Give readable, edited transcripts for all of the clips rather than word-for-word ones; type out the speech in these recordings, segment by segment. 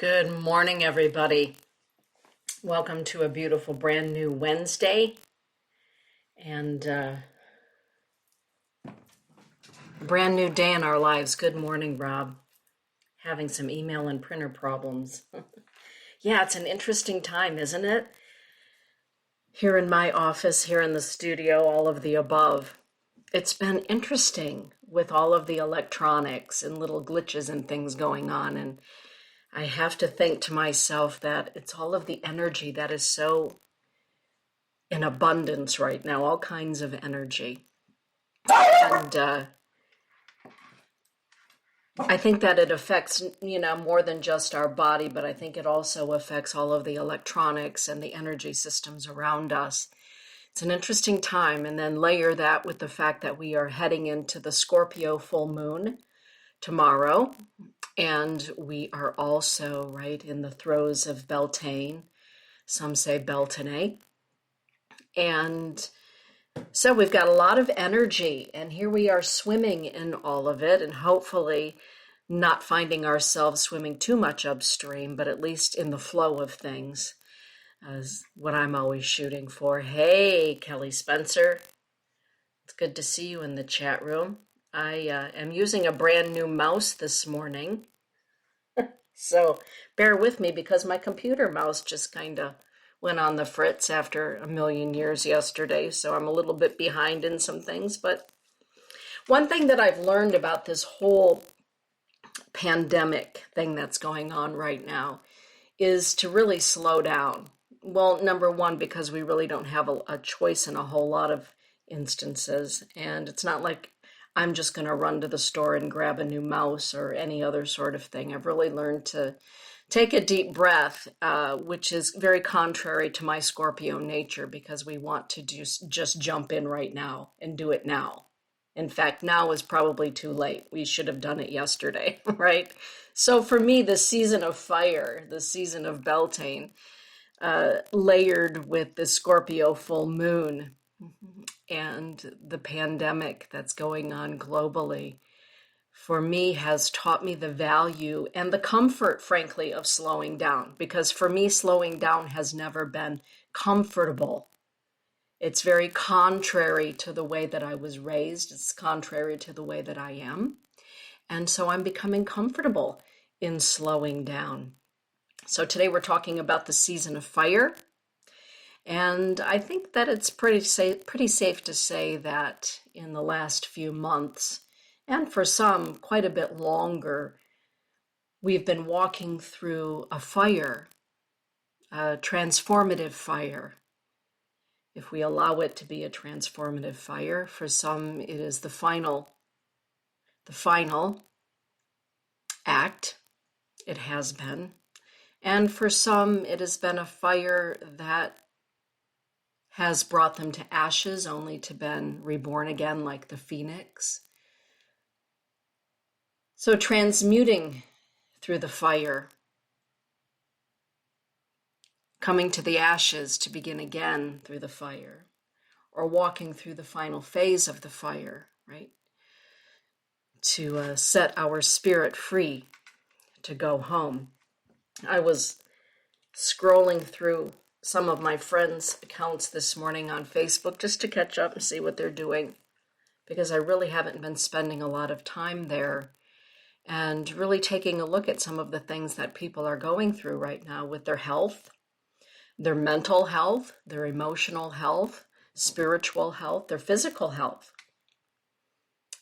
Good morning, everybody. Welcome to a beautiful brand new Wednesday and brand new day in our lives. Good morning, Rob. Having some email and printer problems. Yeah, it's an interesting time, isn't it? Here in my office, here in the studio, all of the above. It's been interesting with all of the electronics and little glitches and things going on. And I have to think to myself that it's all of the energy that is so in abundance right now, all kinds of energy. And I think that it affects, more than just our body, but I think it also affects all of the electronics and the energy systems around us. It's an interesting time. And then layer that with the fact that we are heading into the Scorpio full moon tomorrow. And we are also right in the throes of Beltane. Some say Beltane. And so we've got a lot of energy, and here we are swimming in all of it, and hopefully not finding ourselves swimming too much upstream, but at least in the flow of things, is what I'm always shooting for. Hey, Kelly Spencer. It's good to see you in the chat room. I am using a brand new mouse this morning, so bear with me because my computer mouse just kind of went on the fritz after a million years yesterday, so I'm a little bit behind in some things. But one thing that I've learned about this whole pandemic thing that's going on right now is to really slow down. Well, number one, because we really don't have a choice in a whole lot of instances, and it's not like I'm just going to run to the store and grab a new mouse or any other sort of thing. I've really learned to take a deep breath, which is very contrary to my Scorpio nature because we want to just jump in right now and do it now. In fact, now is probably too late. We should have done it yesterday, right? So for me, the season of fire, the season of Beltane, layered with the Scorpio full moon and the pandemic that's going on globally, for me has taught me the value and the comfort, frankly, of slowing down. Because for me, slowing down has never been comfortable. It's very contrary to the way that I was raised. It's contrary to the way that I am. And so I'm becoming comfortable in slowing down. So today we're talking about the season of fire. And I think that it's pretty safe to say that in the last few months, and for some, quite a bit longer, we've been walking through a fire, a transformative fire. If we allow it to be a transformative fire, for some it is the final act. It has been. And for some it has been a fire that has brought them to ashes only to been reborn again like the phoenix. So transmuting through the fire, coming to the ashes to begin again through the fire, or walking through the final phase of the fire, right? To set our spirit free to go home. I was scrolling through some of my friends' accounts this morning on Facebook just to catch up and see what they're doing, because I really haven't been spending a lot of time there and really taking a look at some of the things that people are going through right now with their health, their mental health, their emotional health, spiritual health, their physical health.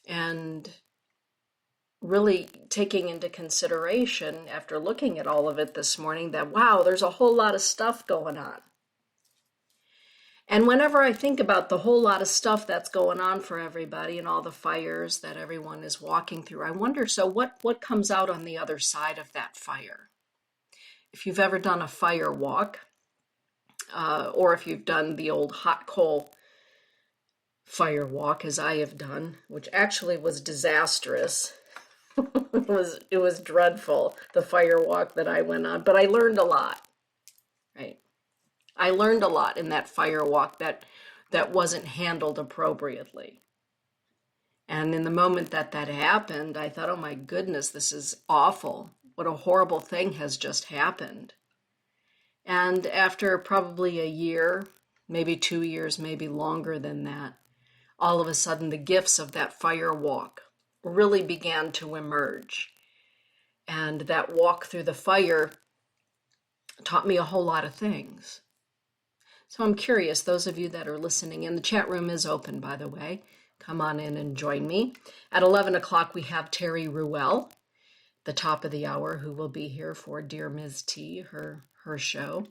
And really taking into consideration, after looking at all of it this morning, that, wow, there's a whole lot of stuff going on. And whenever I think about the whole lot of stuff that's going on for everybody and all the fires that everyone is walking through, I wonder, so what comes out on the other side of that fire? If you've ever done a fire walk, or if you've done the old hot coal fire walk, as I have done, which actually was disastrous. It was dreadful, the fire walk that I went on, but I learned a lot, right? I learned a lot in that fire walk that wasn't handled appropriately. And in the moment that happened, I thought, oh my goodness, this is awful. what a horrible thing has just happened. And after probably a year, maybe 2 years, maybe longer than that, all of a sudden the gifts of that fire walk really began to emerge. And that walk through the fire taught me a whole lot of things. So I'm curious, those of you that are listening, and the chat room is open, by the way, come on in and join me. At 11 o'clock, we have Terry Ruel, the top of the hour, who will be here for Dear Ms. T, her show.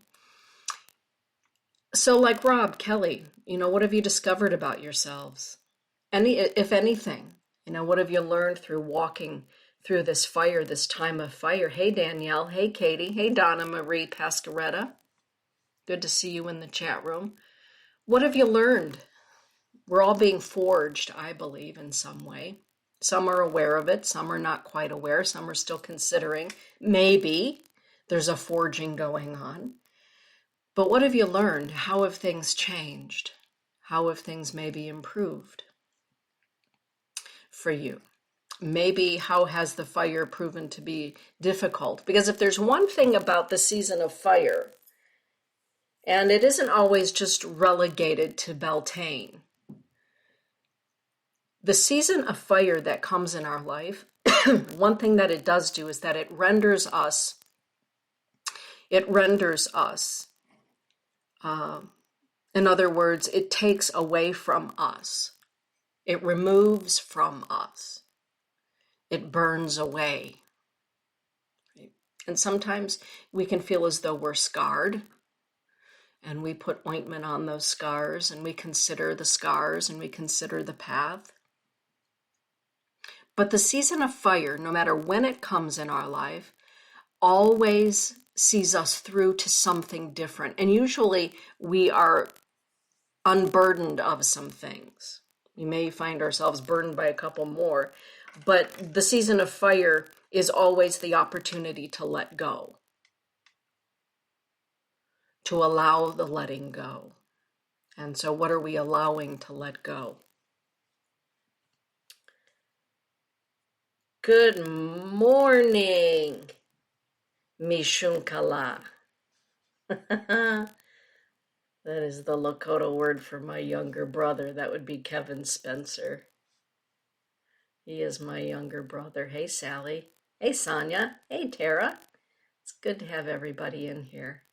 So like Rob, Kelly, what have you discovered about yourselves? If anything, what have you learned through walking through this fire, this time of fire? Hey, Danielle. Hey, Katie. Hey, Donna Marie Pascaretta. Good to see you in the chat room. What have you learned? We're all being forged, I believe, in some way. Some are aware of it. Some are not quite aware. Some are still considering. Maybe there's a forging going on. But what have you learned? How have things changed? How have things maybe improved for you? Maybe how has the fire proven to be difficult? Because if there's one thing about the season of fire, and it isn't always just relegated to Beltane, the season of fire that comes in our life, one thing that it does do is that it renders us, in other words, it takes away from us. It removes from us. It burns away. Right? And sometimes we can feel as though we're scarred, and we put ointment on those scars, and we consider the scars, and we consider the path. But the season of fire, no matter when it comes in our life, always sees us through to something different. And usually we are unburdened of some things. We may find ourselves burdened by a couple more, but the season of fire is always the opportunity to let go, to allow the letting go. And so what are we allowing to let go? Good morning, Mishunkala. That is the Lakota word for my younger brother. That would be Kevin Spencer. He is my younger brother. Hey, Sally. Hey, Sonia. Hey, Tara. It's good to have everybody in here.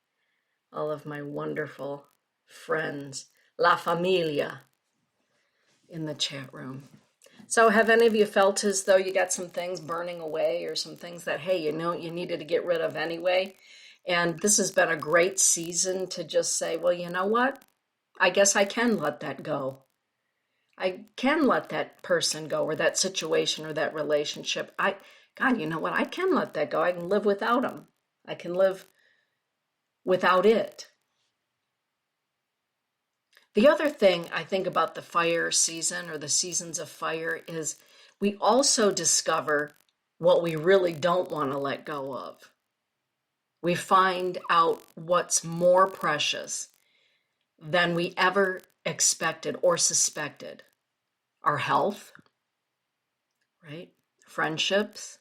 All of my wonderful friends, La Familia, in the chat room. So have any of you felt as though you got some things burning away, or some things that, hey, you needed to get rid of anyway? And this has been a great season to just say, well, you know what? I guess I can let that go. I can let that person go, or that situation, or that relationship. God, you know what? I can let that go. I can live without them. I can live without it. The other thing I think about the fire season, or the seasons of fire, is we also discover what we really don't want to let go of. We find out what's more precious than we ever expected or suspected. Our health, right? Friendships,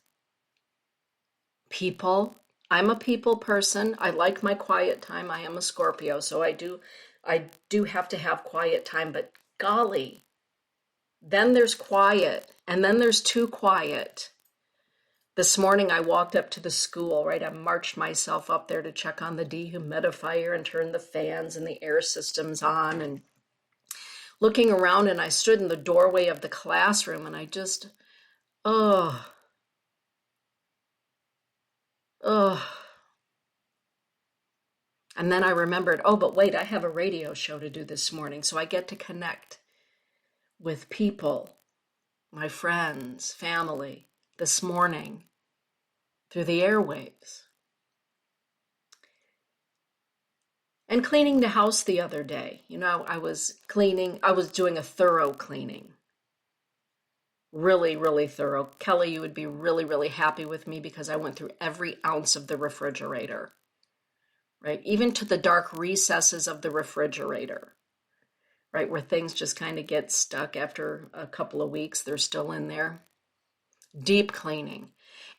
people. I'm a people person. I like my quiet time. I am a Scorpio, so I do have to have quiet time, but golly, then there's quiet, and then there's too quiet. This morning I walked up to the school, right? I marched myself up there to check on the dehumidifier and turn the fans and the air systems on, and looking around, and I stood in the doorway of the classroom, and I just, oh. And then I remembered, oh, but wait, I have a radio show to do this morning, so I get to connect with people, my friends, family, this morning through the airwaves. And cleaning the house the other day. I was doing a thorough cleaning. Really, really thorough. Kelly, you would be really, really happy with me because I went through every ounce of the refrigerator. Right? Even to the dark recesses of the refrigerator, right? Where things just kind of get stuck after a couple of weeks, they're still in there. deep cleaning.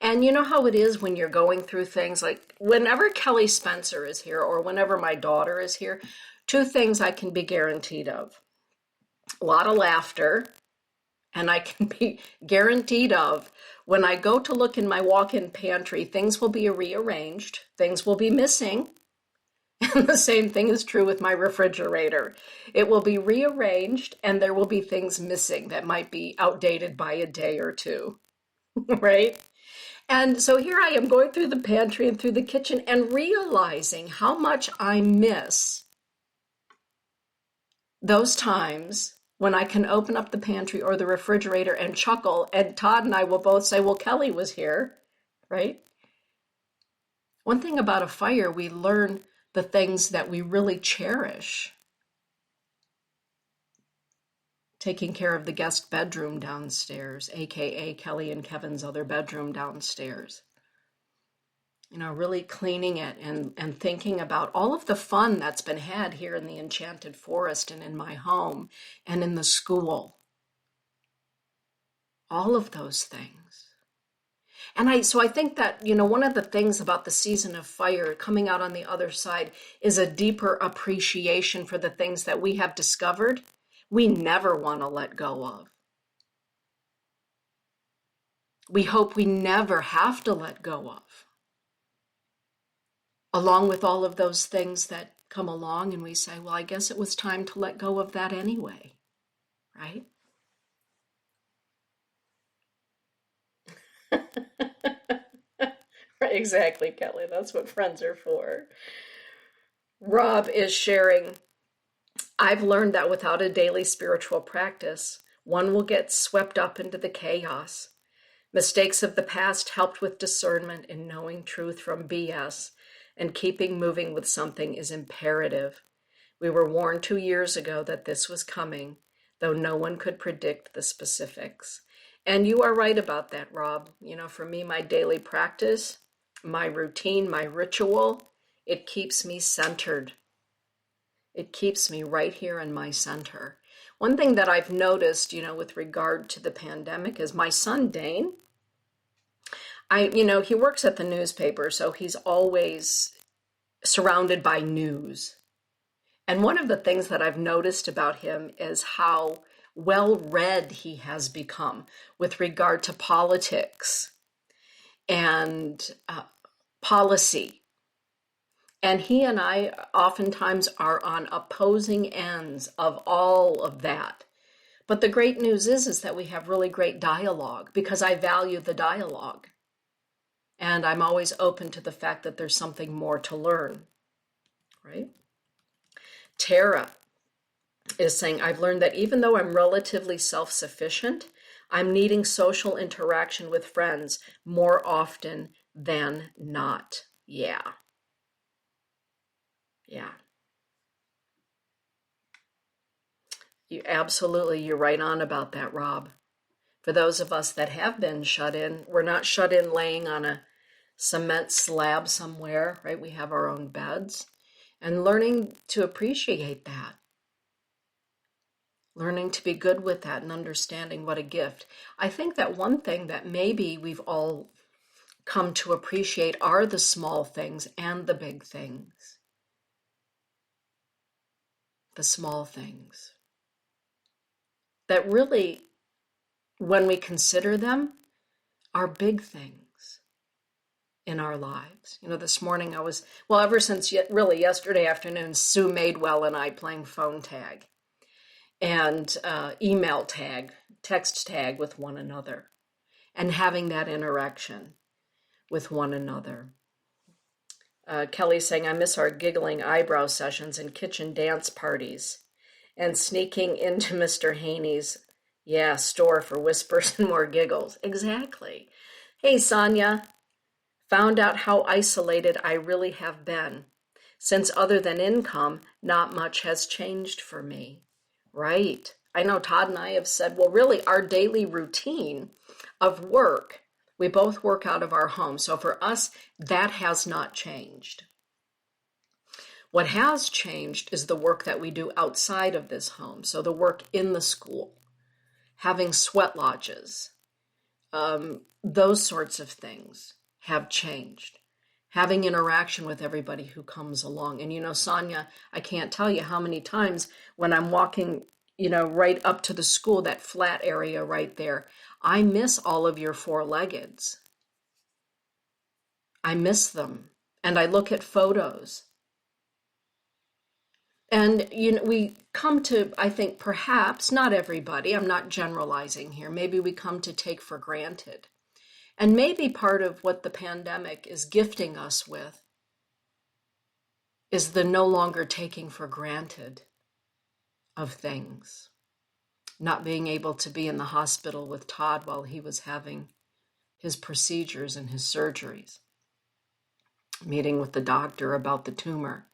And you know how it is when you're going through things, like whenever Kelly Spencer is here or whenever my daughter is here, two things I can be guaranteed of: a lot of laughter, and I can be guaranteed of when I go to look in my walk-in pantry, things will be rearranged, things will be missing. And the same thing is true with my refrigerator. It will be rearranged and there will be things missing that might be outdated by a day or two, right? And so here I am going through the pantry and through the kitchen and realizing how much I miss those times when I can open up the pantry or the refrigerator and chuckle, and Todd and I will both say, well, Kelly was here, right? One thing about a fire, we learn the things that we really cherish. Taking care of the guest bedroom downstairs, aka Kelly and Kevin's other bedroom downstairs. Really cleaning it and thinking about all of the fun that's been had here in the Enchanted Forest and in my home and in the school. All of those things. And so I think that, one of the things about the season of fire coming out on the other side is a deeper appreciation for the things that we have discovered we never want to let go of. We hope we never have to let go of. Along with all of those things that come along and we say, well, I guess it was time to let go of that anyway, right? Right, exactly, Kelly. That's what friends are for. Rob is sharing, I've learned that without a daily spiritual practice, one will get swept up into the chaos. Mistakes of the past helped with discernment in knowing truth from BS, and keeping moving with something is imperative. We were warned 2 years ago that this was coming, though no one could predict the specifics. And you are right about that, Rob. For me, my daily practice, my routine, my ritual, it keeps me centered. It keeps me right here in my center. One thing that I've noticed, with regard to the pandemic is my son, Dane, he works at the newspaper, so he's always surrounded by news. And one of the things that I've noticed about him is how well-read he has become with regard to politics and policy. And he and I oftentimes are on opposing ends of all of that. But the great news is that we have really great dialogue because I value the dialogue. And I'm always open to the fact that there's something more to learn, right? Tara is saying, I've learned that even though I'm relatively self-sufficient, I'm needing social interaction with friends more often than not. Yeah. You're right on about that, Rob. For those of us that have been shut in, we're not shut in laying on a cement slab somewhere, right? We have our own beds. And learning to appreciate that. Learning to be good with that and understanding what a gift. I think that one thing that maybe we've all come to appreciate are the small things and the big things. The small things. That really, when we consider them, are big things in our lives. This morning ever since really yesterday afternoon, Sue Madewell and I playing phone tag and email tag, text tag with one another and having that interaction with one another. Kelly's saying, I miss our giggling eyebrow sessions and kitchen dance parties and sneaking into Mr. Haney's, store for whispers and more giggles. Exactly. Hey, Sonia, found out how isolated I really have been. Since other than income, not much has changed for me. Right. I know Todd and I have said, well, really our daily routine of work, we both work out of our home. So for us, that has not changed. What has changed is the work that we do outside of this home. So the work in the school, having sweat lodges, those sorts of things have changed. Having interaction with everybody who comes along. And Sonia, I can't tell you how many times when I'm walking, right up to the school, that flat area right there, I miss all of your four-leggeds. I miss them. And I look at photos. And we come to, I think perhaps, not everybody, I'm not generalizing here, maybe we come to take for granted. And maybe part of what the pandemic is gifting us with is the no longer taking for granted of things. Not being able to be in the hospital with Todd while he was having his procedures and his surgeries. Meeting with the doctor about the tumor.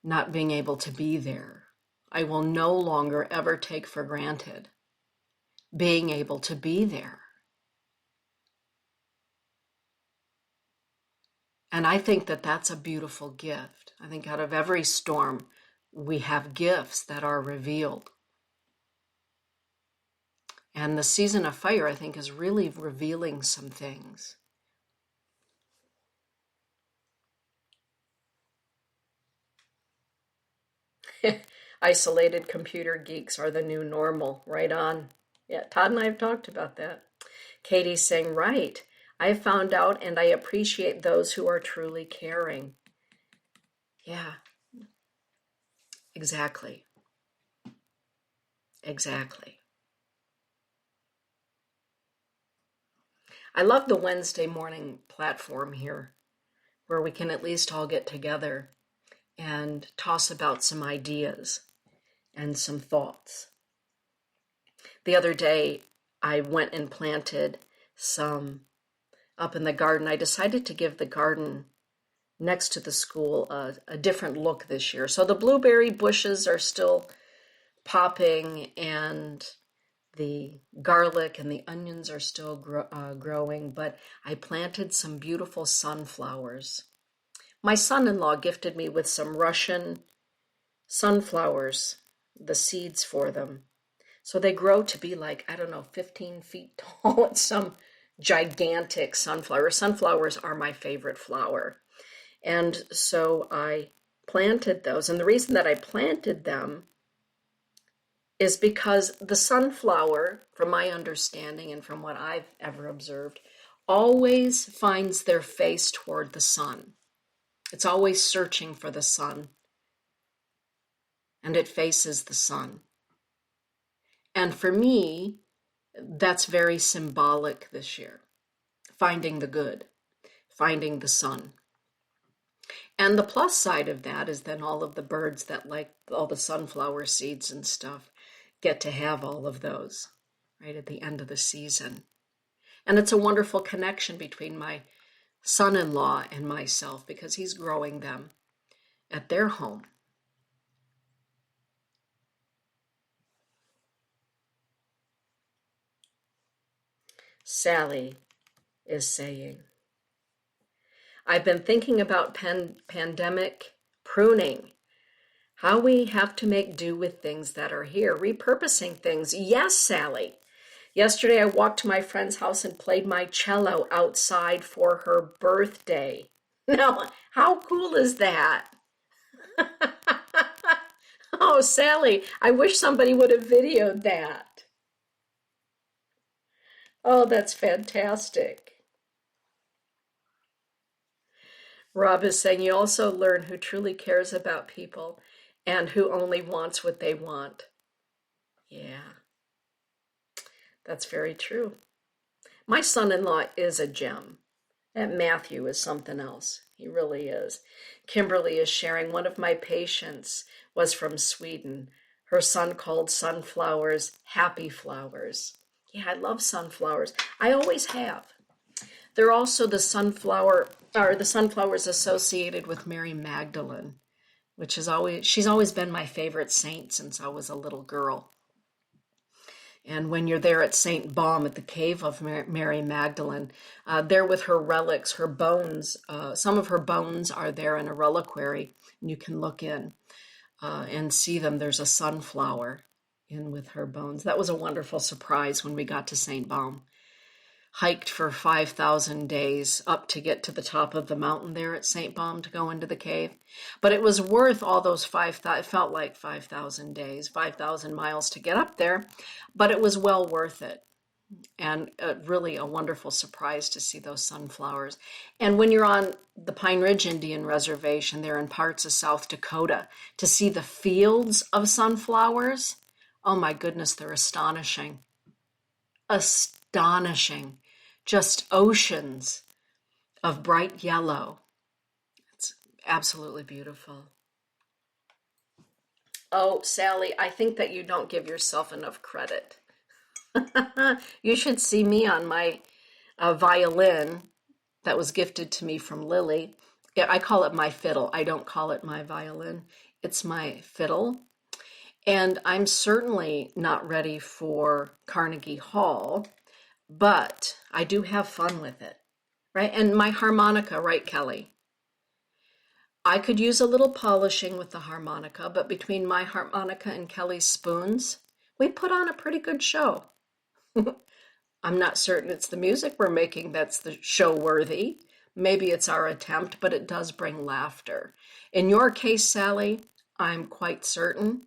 Not being able to be there. I will no longer ever take for granted being able to be there. And I think that that's a beautiful gift. I think out of every storm, we have gifts that are revealed. And the season of fire, I think, is really revealing some things. Isolated computer geeks are the new normal. Right on. Yeah, Todd and I have talked about that. Katie's saying, right. I have found out and I appreciate those who are truly caring. Yeah, exactly. Exactly. I love the Wednesday morning platform here where we can at least all get together and toss about some ideas and some thoughts. The other day, I went and planted some up in the garden. I decided to give the garden next to the school a different look this year. So the blueberry bushes are still popping, and the garlic and the onions are still growing, but I planted some beautiful sunflowers. My son-in-law gifted me with some Russian sunflowers, the seeds for them. So they grow to be like, I don't know, 15 feet tall. It's some gigantic sunflower. Sunflowers are my favorite flower. And so I planted those. And the reason that I planted them is because the sunflower, from my understanding and from what I've ever observed, always finds their face toward the sun. It's always searching for the sun. And it faces the sun. And for me, that's very symbolic this year. Finding the good, finding the sun. And the plus side of that is then all of the birds that like all the sunflower seeds and stuff get to have all of those right at the end of the season. And it's a wonderful connection between my son-in-law and myself because he's growing them at their home. Sally is saying, I've been thinking about pandemic pruning, how we have to make do with things that are here, repurposing things. Yes, Sally. Yesterday I walked to my friend's house and played my cello outside for her birthday. Now, how cool is that? Oh, Sally, I wish somebody would have videoed that. Oh, that's fantastic. Rob is saying you also learn who truly cares about people and who only wants what they want. Yeah, that's very true. My son-in-law is a gem. That Matthew is something else. He really is. Kimberly is sharing, one of my patients was from Sweden. Her son called sunflowers happy flowers. Yeah, I love sunflowers. I always have. They're also the sunflowers associated with Mary Magdalene, which is she's always been my favorite saint since I was a little girl. And when you're there at St. Baum at the cave of Mary Magdalene, there with her relics, her bones, some of her bones are there in a reliquary, and you can look in and see them. There's a sunflower in with her bones. That was a wonderful surprise when we got to St. Baum. hiked for 5,000 days up to get to the top of the mountain there at St. Baum to go into the cave. But it was worth all those 5,000, it felt like 5,000 days, 5,000 miles to get up there, but it was well worth it. And really a wonderful surprise to see those sunflowers. And when you're on the Pine Ridge Indian Reservation there in parts of South Dakota, to see the fields of sunflowers, oh my goodness, they're astonishing. Astonishing. Just oceans of bright yellow. It's absolutely beautiful. Oh, Sally, I think that you don't give yourself enough credit. You should see me on my violin that was gifted to me from Lily. Yeah, I call it my fiddle. I don't call it my violin. It's my fiddle. And I'm certainly not ready for Carnegie Hall, but I do have fun with it, right? And my harmonica, right, Kelly? I could use a little polishing with the harmonica, but between my harmonica and Kelly's spoons, we put on a pretty good show. I'm not certain it's the music we're making that's the show worthy. Maybe it's our attempt, but it does bring laughter. In your case, Sally, I'm quite certain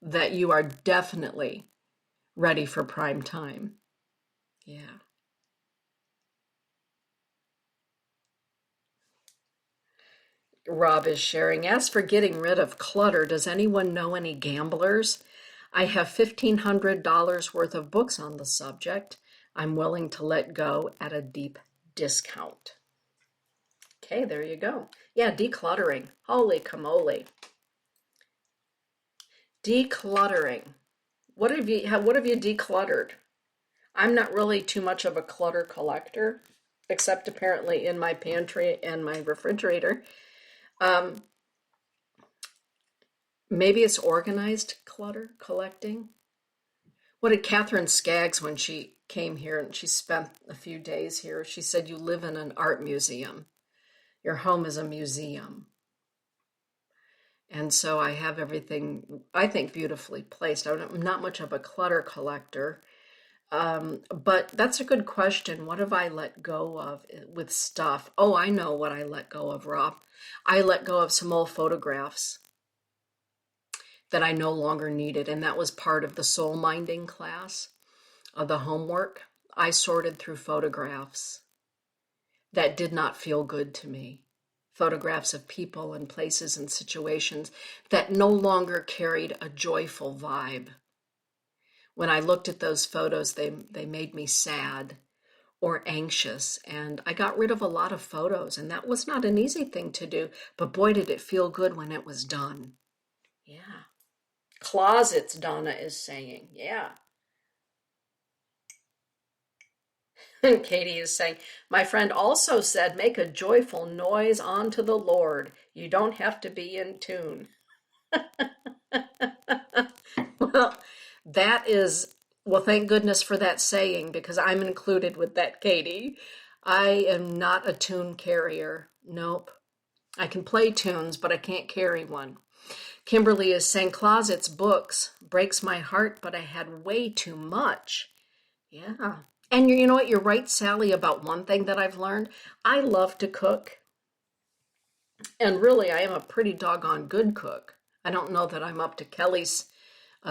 that you are definitely ready for prime time. Yeah. Rob is sharing. As for getting rid of clutter, does anyone know any gamblers? I have $1,500 worth of books on the subject. I'm willing to let go at a deep discount. Okay, there you go. Yeah, decluttering. Holy camole. Decluttering. What have you decluttered? I'm not really too much of a clutter collector, except apparently in my pantry and my refrigerator. Maybe it's organized clutter collecting. What did Catherine Skaggs, when she came here and she spent a few days here, she said, you live in an art museum. Your home is a museum. And so I have everything, I think, beautifully placed. I'm not much of a clutter collector, but that's a good question. What have I let go of with stuff? Oh, I know what I let go of, Rob. I let go of some old photographs that I no longer needed, and that was part of the soul minding class of the homework. I sorted through photographs that did not feel good to me. Photographs of people and places and situations that no longer carried a joyful vibe. When I looked at those photos, they made me sad or anxious, and I got rid of a lot of photos, and that was not an easy thing to do, but boy, did it feel good when it was done. Yeah. Closets, Donna is saying. Yeah. And Katie is saying, my friend also said, make a joyful noise unto the Lord. You don't have to be in tune. Well, thank goodness for that saying, because I'm included with that, Katie. I am not a tune carrier. Nope. I can play tunes, but I can't carry one. Kimberly is saying, closets, books, breaks my heart, but I had way too much. Yeah. And you know what? You're right, Sally, about one thing that I've learned. I love to cook. And really, I am a pretty doggone good cook. I don't know that I'm up to Kelly's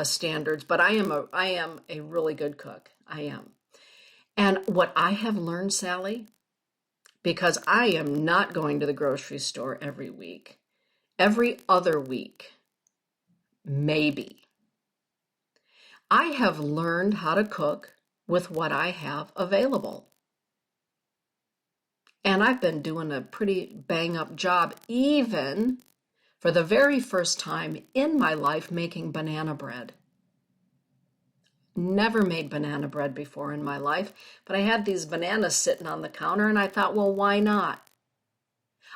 standards, but I am a really good cook. I am. And what I have learned, Sally, because I am not going to the grocery store every week, every other week, maybe, I have learned how to cook with what I have available. And I've been doing a pretty bang up job, even for the very first time in my life, making banana bread. Never made banana bread before in my life, but I had these bananas sitting on the counter and I thought, well, why not?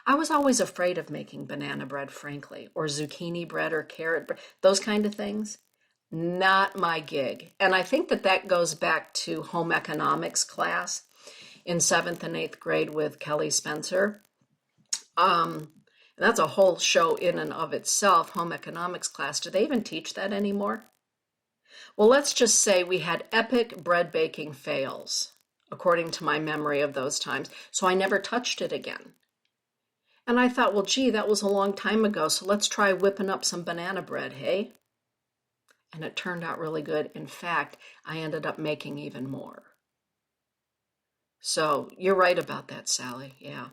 I was always afraid of making banana bread, frankly, or zucchini bread or carrot bread, those kind of things. Not my gig. And I think that goes back to home economics class in 7th and 8th grade with Kelly Spencer. That's a whole show in and of itself, home economics class. Do they even teach that anymore? Well, let's just say we had epic bread baking fails. according to my memory of those times. So I never touched it again. And I thought, well, gee, that was a long time ago, so let's try whipping up some banana bread, hey? And it turned out really good. In fact, I ended up making even more. So you're right about that, Sally. Yeah.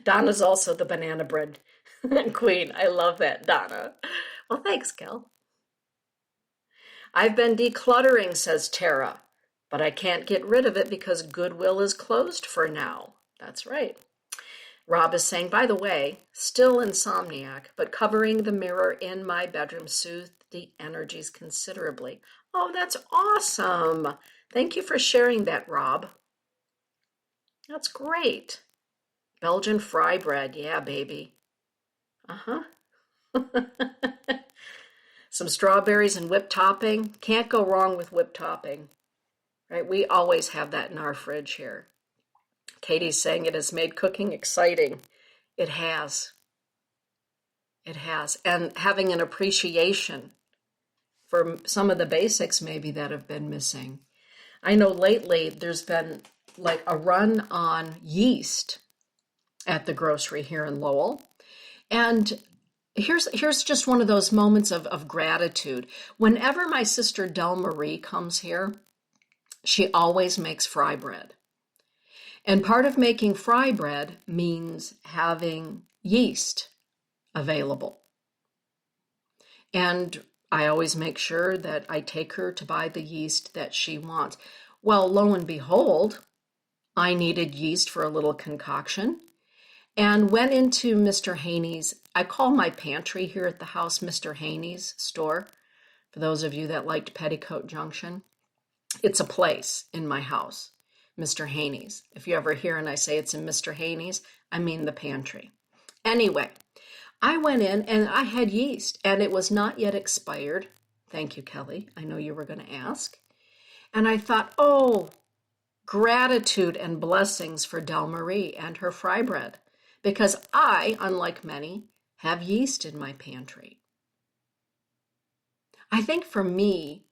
Donna's also the banana bread queen. I love that, Donna. Well, thanks, Kel. I've been decluttering, says Tara, but I can't get rid of it because Goodwill is closed for now. That's right. Rob is saying, by the way, still insomniac, but covering the mirror in my bedroom soothed the energies considerably. Oh, that's awesome. Thank you for sharing that, Rob. That's great. Belgian fry bread. Yeah, baby. Uh-huh. Some strawberries and whipped topping. Can't go wrong with whipped topping, right? We always have that in our fridge here. Katie's saying it has made cooking exciting. It has. It has. And having an appreciation for some of the basics maybe that have been missing. I know lately there's been like a run on yeast at the grocery here in Lowell. And here's just one of those moments of gratitude. Whenever my sister Del Marie comes here, she always makes fry bread. And part of making fry bread means having yeast available. And I always make sure that I take her to buy the yeast that she wants. Well, lo and behold, I needed yeast for a little concoction and went into Mr. Haney's. I call my pantry here at the house Mr. Haney's store. For those of you that liked Petticoat Junction, it's a place in my house, Mr. Haney's. If you ever hear and I say it's in Mr. Haney's, I mean the pantry. Anyway, I went in and I had yeast and it was not yet expired. Thank you, Kelly. I know you were going to ask. And I thought, oh, gratitude and blessings for Del Marie and her fry bread. Because I, unlike many, have yeast in my pantry. I think for me,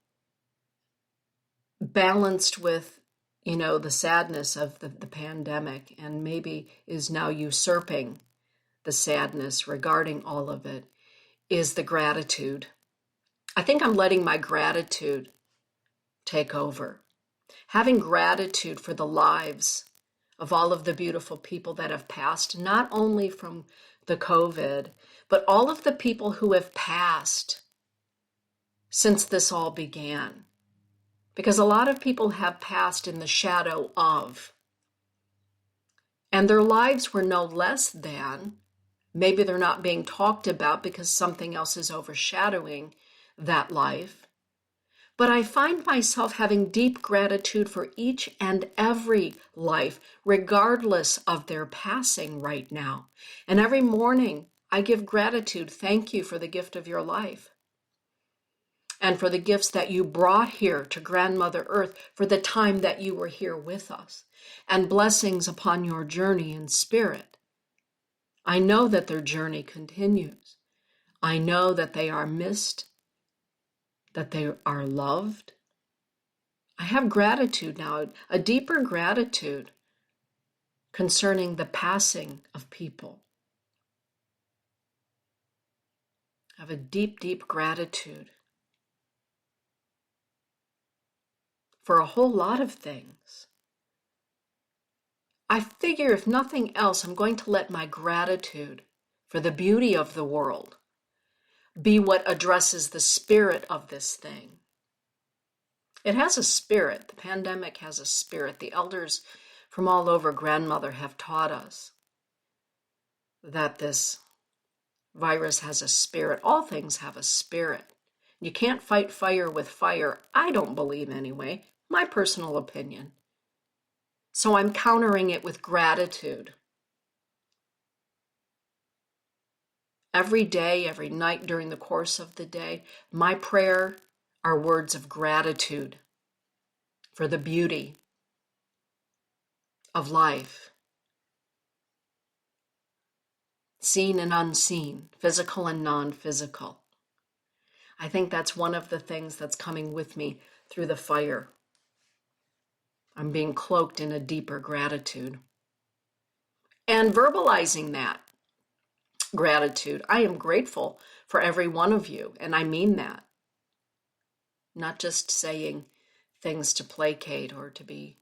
balanced with, the sadness of the pandemic and maybe is now usurping the sadness regarding all of it, is the gratitude. I think I'm letting my gratitude take over. Having gratitude for the lives of all of the beautiful people that have passed, not only from the COVID, but all of the people who have passed since this all began. Because a lot of people have passed in the shadow of, and their lives were no less than, maybe they're not being talked about because something else is overshadowing that life. But I find myself having deep gratitude for each and every life, regardless of their passing right now. And every morning I give gratitude. Thank you for the gift of your life. And for the gifts that you brought here to Grandmother Earth, for the time that you were here with us, and blessings upon your journey in spirit. I know that their journey continues. I know that they are missed, that they are loved. I have gratitude now, a deeper gratitude concerning the passing of people. I have a deep, deep gratitude for a whole lot of things. I figure if nothing else, I'm going to let my gratitude for the beauty of the world be what addresses the spirit of this thing. It has a spirit. The pandemic has a spirit. The elders from all over Grandmother have taught us that this virus has a spirit. All things have a spirit. You can't fight fire with fire. I don't believe anyway. My personal opinion. So I'm countering it with gratitude. Every day, every night during the course of the day, my prayer are words of gratitude for the beauty of life. seen and unseen, physical and non-physical. I think that's one of the things that's coming with me through the fire. I'm being cloaked in a deeper gratitude. And verbalizing that gratitude. I am grateful for every one of you, and I mean that. Not just saying things to placate or to be,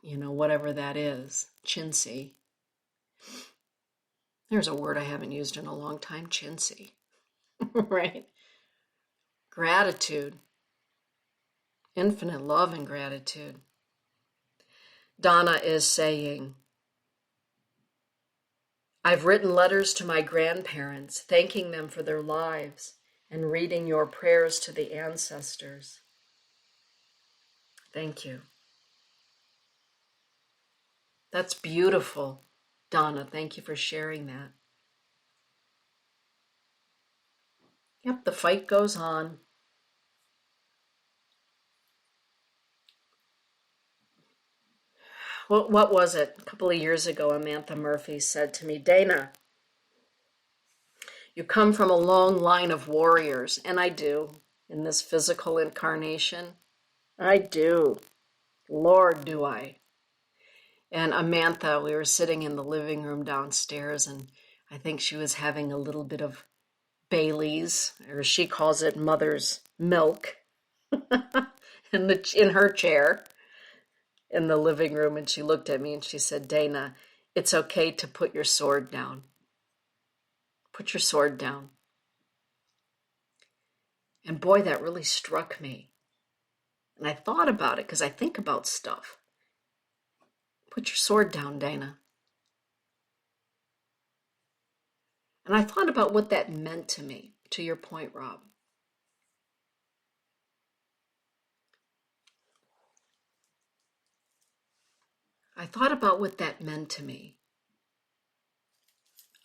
whatever that is, chintzy. There's a word I haven't used in a long time, chintzy, right? Gratitude, infinite love and gratitude. Donna is saying, I've written letters to my grandparents, thanking them for their lives and reading your prayers to the ancestors. Thank you. That's beautiful, Donna. Thank you for sharing that. Yep, the fight goes on. What was it? A couple of years ago, Amantha Murphy said to me, Dana, you come from a long line of warriors, and I do, in this physical incarnation. I do. Lord, do I. And Amantha, we were sitting in the living room downstairs, and I think she was having a little bit of Bailey's, or she calls it mother's milk, in her chair in the living room, and she looked at me and she said, Dana, it's okay to put your sword down. Put your sword down. And boy, that really struck me. And I thought about it because I think about stuff. Put your sword down, Dana. And I thought about what that meant to me, to your point, Rob. I thought about what that meant to me.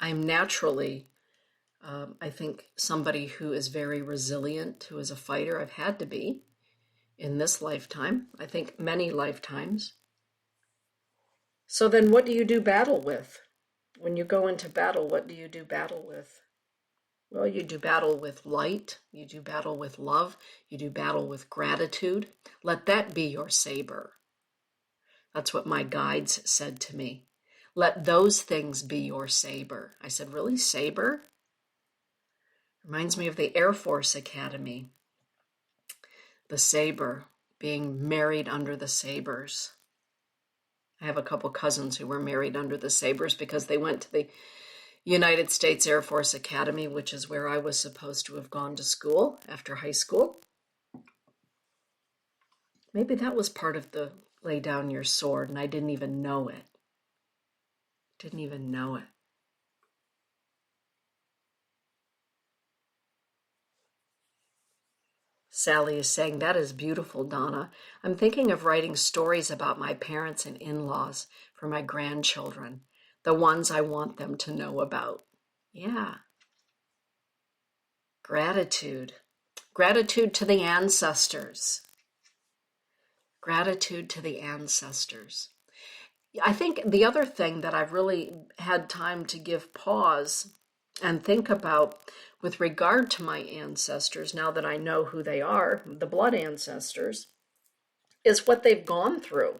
I'm naturally, I think, somebody who is very resilient, who is a fighter. I've had to be in this lifetime, I think many lifetimes. So then what do you do battle with? When you go into battle, what do you do battle with? Well, you do battle with light, you do battle with love, you do battle with gratitude. Let that be your saber. That's what my guides said to me. Let those things be your saber. I said, really, saber? Reminds me of the Air Force Academy. The saber, being married under the sabers. I have a couple cousins who were married under the sabers because they went to the United States Air Force Academy, which is where I was supposed to have gone to school after high school. Maybe that was part of the lay down your sword, and I didn't even know it. Didn't even know it. Sally is saying, that is beautiful, Donna. I'm thinking of writing stories about my parents and in-laws for my grandchildren, the ones I want them to know about. Yeah. Gratitude. Gratitude to the ancestors. Gratitude to the ancestors. I think the other thing that I've really had time to give pause and think about with regard to my ancestors, now that I know who they are, the blood ancestors, is what they've gone through,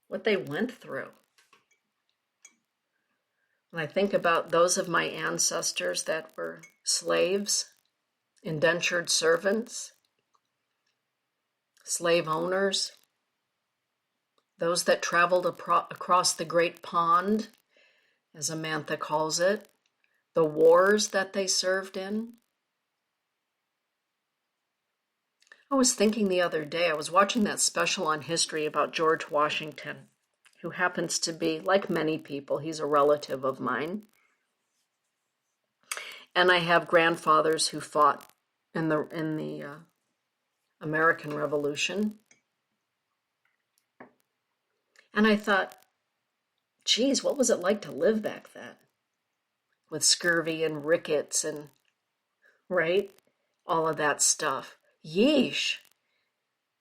what they went through. When I think about those of my ancestors that were slaves, indentured servants, slave owners, those that traveled across the great pond, as Amantha calls it, the wars that they served in. I was thinking the other day, I was watching that special on history about George Washington, who happens to be, like many people, he's a relative of mine. And I have grandfathers who fought in the American Revolution. And I thought, geez, what was it like to live back then? With scurvy and rickets and, right? All of that stuff. Yeesh.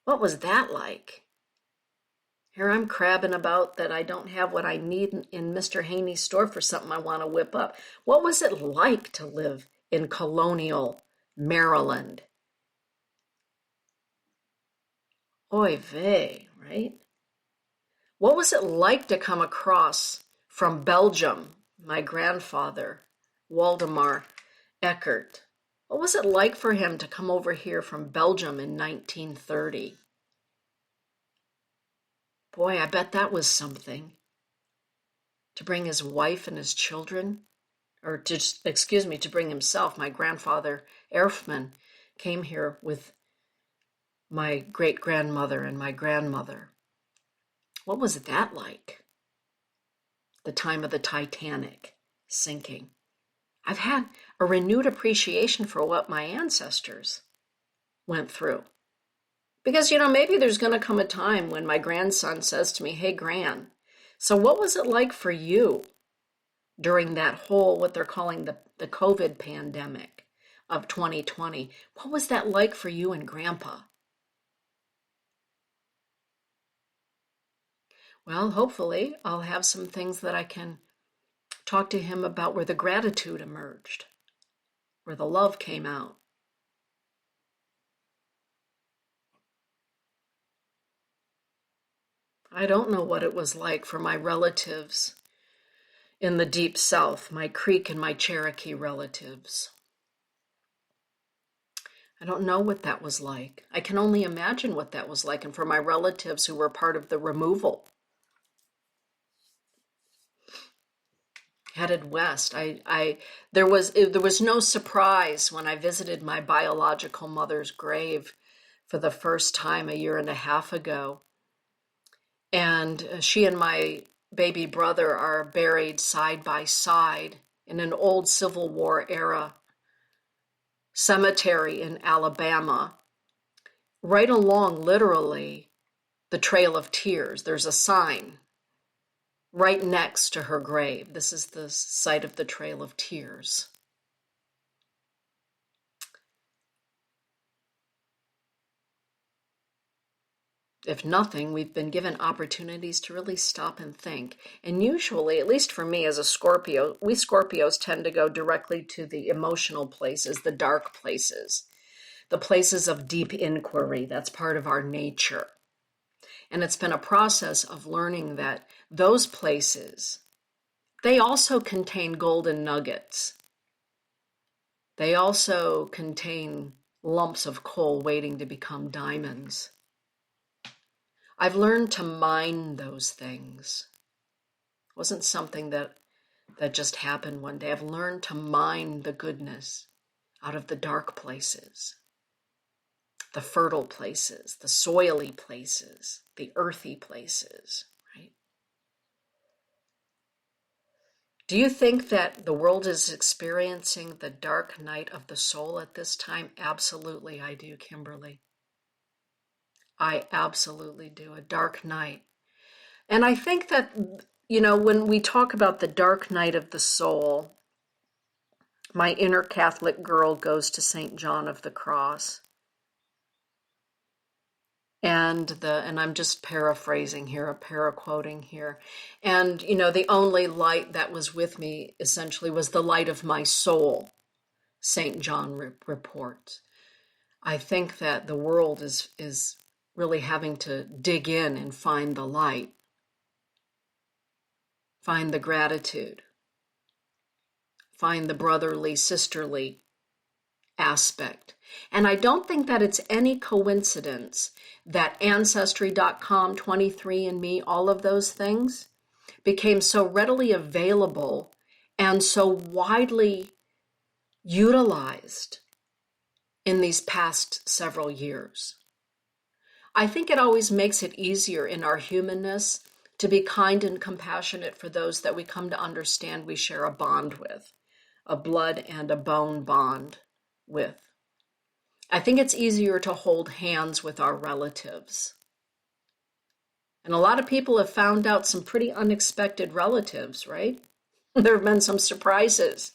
What was that like? Here I'm crabbing about that I don't have what I need in Mr. Haney's store for something I want to whip up. What was it like to live in colonial Maryland? Oy vey, right? What was it like to come across from Belgium, my grandfather, Waldemar Eckert? What was it like for him to come over here from Belgium in 1930? Boy, I bet that was something. To bring his wife and his children, or to bring himself. My grandfather, Erfman, came here with my great-grandmother and my grandmother. What was that like? The time of the Titanic sinking. I've had a renewed appreciation for what my ancestors went through. Because, maybe there's going to come a time when my grandson says to me, hey, Gran, so what was it like for you during that whole, what they're calling the COVID pandemic of 2020? What was that like for you and Grandpa? Well, hopefully I'll have some things that I can talk to him about where the gratitude emerged, where the love came out. I don't know what it was like for my relatives in the Deep South, my Creek and my Cherokee relatives. I don't know what that was like. I can only imagine what that was like. And for my relatives who were part of the removal, headed west, there was no surprise when I visited my biological mother's grave for the first time a year and a half ago. And she and my baby brother are buried side by side in an old Civil War era cemetery in Alabama, right along, literally, the Trail of Tears. There's a sign right next to her grave. This is the site of the Trail of Tears. If nothing, we've been given opportunities to really stop and think. And usually, at least for me as a Scorpio, we Scorpios tend to go directly to the emotional places, the dark places, the places of deep inquiry. That's part of our nature. And it's been a process of learning that those places, they also contain golden nuggets. They also contain lumps of coal waiting to become diamonds. I've learned to mine those things. It wasn't something that just happened one day. I've learned to mine the goodness out of the dark places, the fertile places, the soily places, the earthy places, right? Do you think that the world is experiencing the dark night of the soul at this time? Absolutely, I do, Kimberly. I absolutely do. A dark night. And I think that, when we talk about the dark night of the soul, my inner Catholic girl goes to St. John of the Cross. And I'm just paraphrasing here, paraquoting here. And, the only light that was with me essentially was the light of my soul, St. John reports. I think that the world is really having to dig in and find the light, find the gratitude, find the brotherly, sisterly aspect. And I don't think that it's any coincidence that Ancestry.com, 23andMe, all of those things became so readily available and so widely utilized in these past several years. I think it always makes it easier in our humanness to be kind and compassionate for those that we come to understand we share a bond with, a blood and a bone bond with. I think it's easier to hold hands with our relatives. And a lot of people have found out some pretty unexpected relatives, right? There have been some surprises.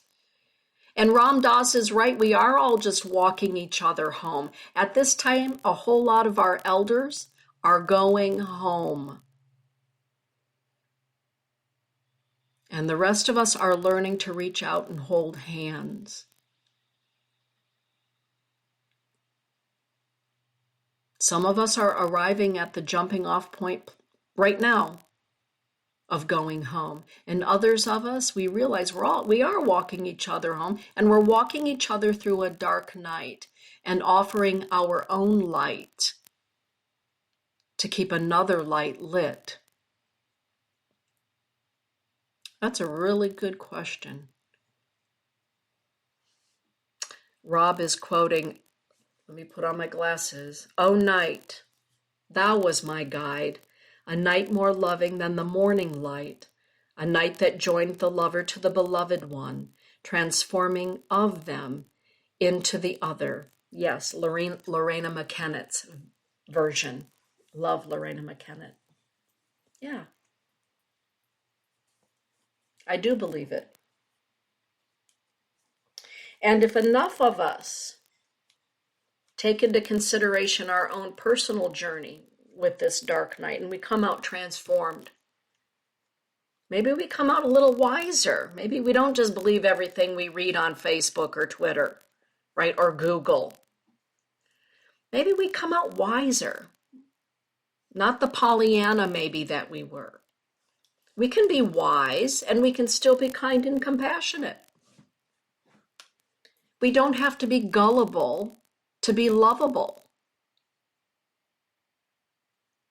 And Ram Dass is right. We are all just walking each other home. At this time, a whole lot of our elders are going home. And the rest of us are learning to reach out and hold hands. Some of us are arriving at the jumping off point right now of going home. And others of us, we realize we are walking each other home, and we're walking each other through a dark night and offering our own light to keep another light lit. That's a really good question. Rob is quoting, let me put on my glasses. "O night, thou was my guide, a night more loving than the morning light, a night that joined the lover to the beloved one, transforming of them into the other." Yes, Lorena McKennett's version. Love Lorena McKennett. Yeah, I do believe it. And if enough of us take into consideration our own personal journey with this dark night and we come out transformed, maybe we come out a little wiser. Maybe we don't just believe everything we read on Facebook or Twitter, right, or Google. Maybe we come out wiser. Not the Pollyanna maybe that we were. We can be wise and we can still be kind and compassionate. We don't have to be gullible to be lovable.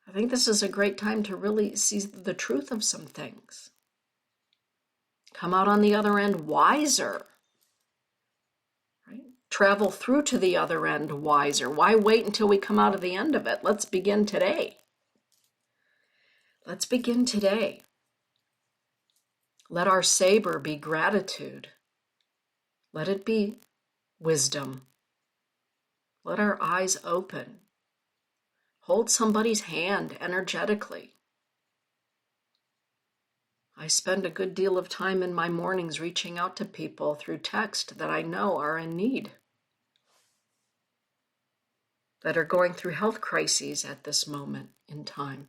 I think this is a great time to really see the truth of some things. Come out on the other end wiser. Right? Travel through to the other end wiser. Why wait until we come out of the end of it? Let's begin today. Let's begin today. Let our saber be gratitude. Let it be wisdom. Let our eyes open. Hold somebody's hand energetically. I spend a good deal of time in my mornings reaching out to people through text that I know are in need, that are going through health crises at this moment in time.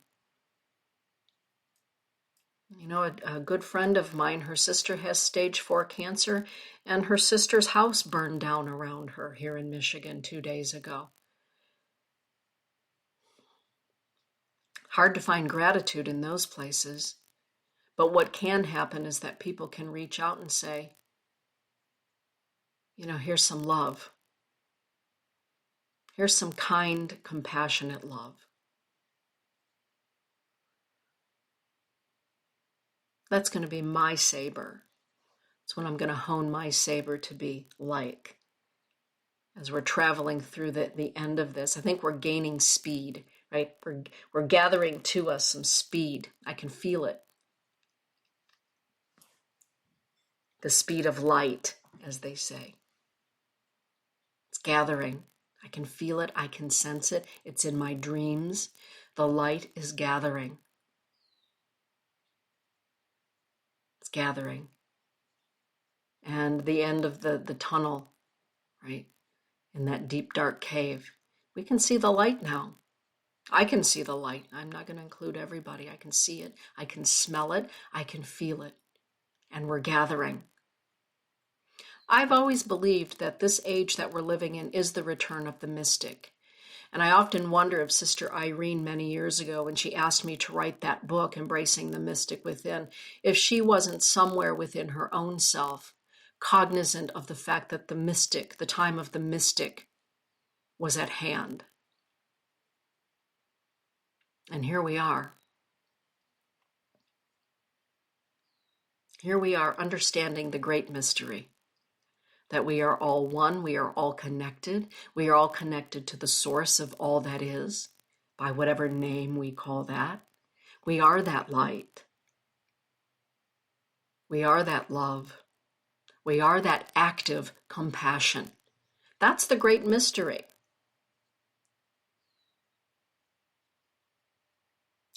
You know, a good friend of mine, her sister has stage 4 cancer, and her sister's house burned down around her here in Michigan 2 days ago. Hard to find gratitude in those places. But what can happen is that people can reach out and say, you know, here's some love. Here's some kind, compassionate love. That's going to be my saber. It's what I'm going to hone my saber to be like. As we're traveling through the end of this, I think we're gaining speed, right? We're gathering to us some speed. I can feel it. The speed of light, as they say. It's gathering. I can feel it. I can sense it. It's in my dreams. The light is gathering. It's gathering. And the end of the tunnel, right? In that deep, dark cave. We can see the light now. I can see the light. I'm not going to include everybody. I can see it. I can smell it. I can feel it. And we're gathering. I've always believed that this age that we're living in is the return of the mystic. And I often wonder if Sister Irene many years ago, when she asked me to write that book, Embracing the Mystic Within, if she wasn't somewhere within her own self, cognizant of the fact that the mystic, the time of the mystic, was at hand. And here we are. Here we are understanding the great mystery. That we are all one, we are all connected. We are all connected to the source of all that is, by whatever name we call that. We are that light. We are that love. We are that active compassion. That's the great mystery.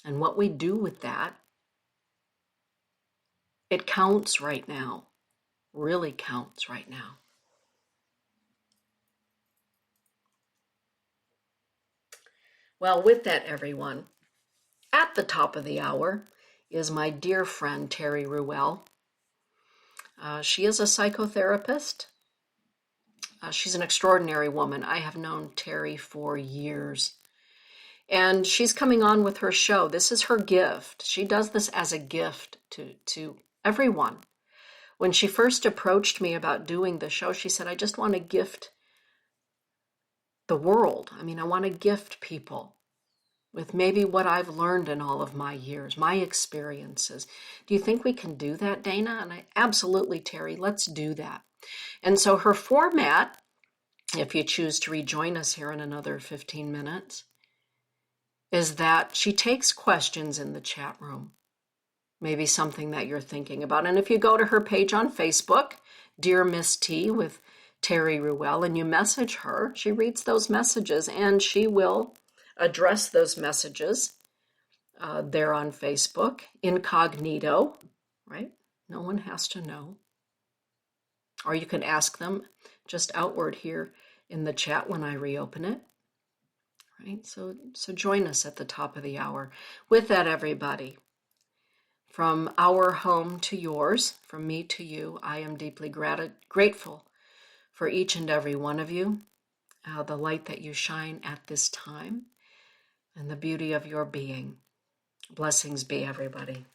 And what we do with that, it counts right now, really counts right now. Well, with that, everyone, at the top of the hour is my dear friend Terry Ruel. She is a psychotherapist. She's an extraordinary woman. I have known Terry for years. And she's coming on with her show. This is her gift. She does this as a gift to everyone. When she first approached me about doing the show, she said, I just want to gift the world. I mean, I want to gift people with maybe what I've learned in all of my years, my experiences. Do you think we can do that, Dana? And I absolutely, Terry, let's do that. And so her format, if you choose to rejoin us here in another 15 minutes, is that she takes questions in the chat room, maybe something that you're thinking about. And if you go to her page on Facebook, Dear Miss T with Terry Ruel, and you message her, she reads those messages and she will address those messages there on Facebook, incognito, right? No one has to know. Or you can ask them just outward here in the chat when I reopen it. Right? So join us at the top of the hour. With that, everybody, from our home to yours, from me to you, I am deeply grateful for each and every one of you, the light that you shine at this time, and the beauty of your being. Blessings be, everybody.